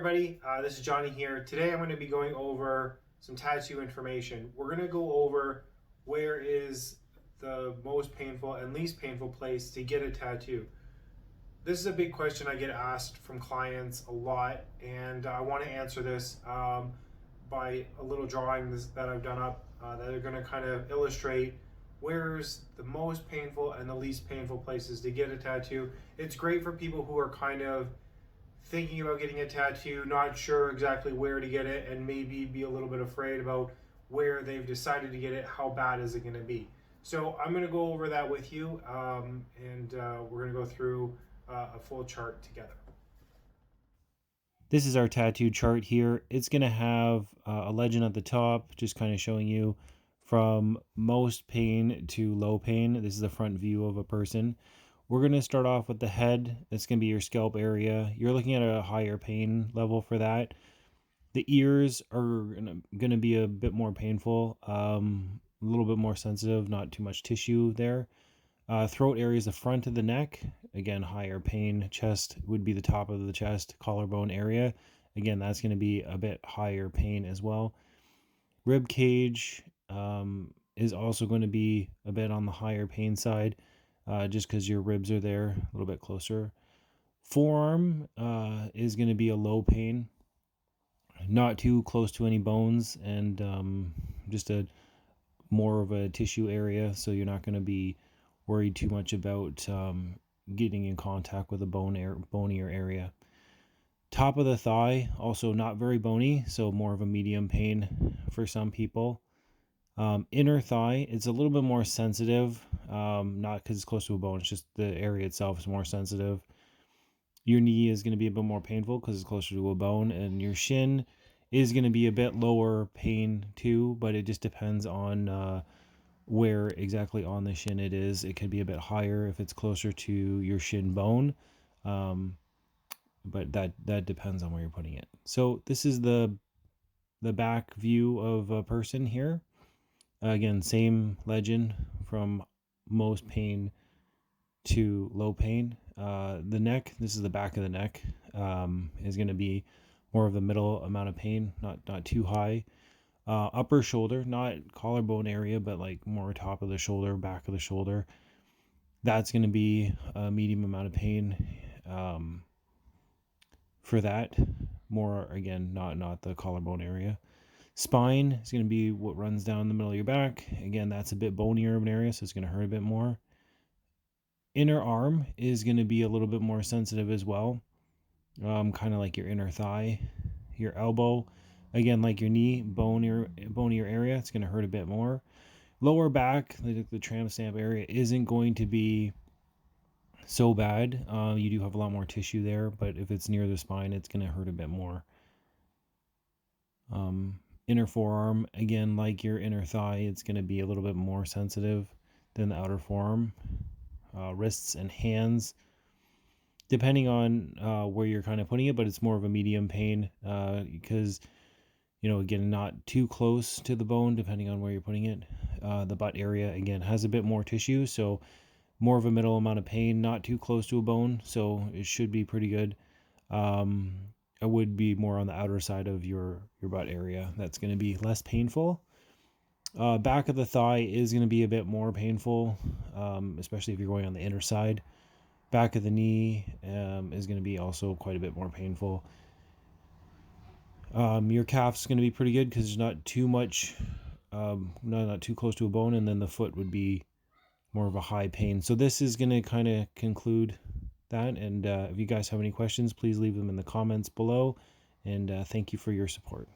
everybody, this is Johnny here. Today I'm going to be going over some tattoo information. We're going to go over where is the most painful and least painful place to get a tattoo. This is a big question I get asked from clients a lot, and I want to answer this by a little drawing that I've done up that are going to kind of illustrate where's the most painful and the least painful places to get a tattoo. It's great for people who are kind of thinking about getting a tattoo, not sure exactly where to get it, and maybe be a little bit afraid about where they've decided to get it, how bad is it going to be. So I'm going to go over that with you, and we're going to go through a full chart together. This is our tattoo chart here. It's going to have a legend at the top, just kind of showing you from most pain to low pain. This is the front view of a person. We're going to start off with the head. That's going to be your scalp area. You're looking at a higher pain level for that. The ears are going to be a bit more painful, a little bit more sensitive, not too much tissue there. Throat area is the front of the neck. Again, higher pain. Chest would be the top of the chest, collarbone area. Again, that's going to be a bit higher pain as well. Rib cage is also going to be a bit on the higher pain side, just because your ribs are there a little bit closer. Forearm is going to be a low pain, not too close to any bones, and just a more of a tissue area, so you're not going to be worried too much about getting in contact with a bonier area. Top of the thigh, also not very bony, so more of a medium pain for some people. Inner thigh, it's a little bit more sensitive, not because it's close to a bone, it's just the area itself is more sensitive. Your knee is going to be a bit more painful because it's closer to a bone, and your shin is going to be a bit lower pain too, but it just depends on where exactly on the shin it is. It could be a bit higher if it's closer to your shin bone, but that depends on where you're putting it. So this is the back view of a person here. Again, same legend from most pain to low pain. The neck, this is the back of the neck, is going to be more of the middle amount of pain, not too high. Upper shoulder, not collarbone area, but like more top of the shoulder, back of the shoulder. That's going to be a medium amount of pain for that. More, again, not the collarbone area. Spine is going to be what runs down the middle of your back. Again, that's a bit bonier of an area, so it's going to hurt a bit more. Inner arm is going to be a little bit more sensitive as well, kind of like your inner thigh. Your elbow, again, like your knee, bonier area, it's going to hurt a bit more. Lower back, the tramp stamp area, isn't going to be so bad. You do have a lot more tissue there, but if it's near the spine, it's going to hurt a bit more. Inner forearm, again, like your inner thigh, it's going to be a little bit more sensitive than the outer forearm. Wrists and hands, depending on where you're kind of putting it, but it's more of a medium pain because, again, not too close to the bone, depending on where you're putting it. The butt area, again, has a bit more tissue, so more of a middle amount of pain, not too close to a bone, so it should be pretty good. It would be more on the outer side of your butt area. That's going to be less painful. Back of the thigh is going to be a bit more painful, especially if you're going on the inner side. Back of the knee is going to be also quite a bit more painful. Your calf's going to be pretty good because there's not too much, not too close to a bone, and then the foot would be more of a high pain. So this is going to kind of conclude that, and if you guys have any questions, please leave them in the comments below, and thank you for your support.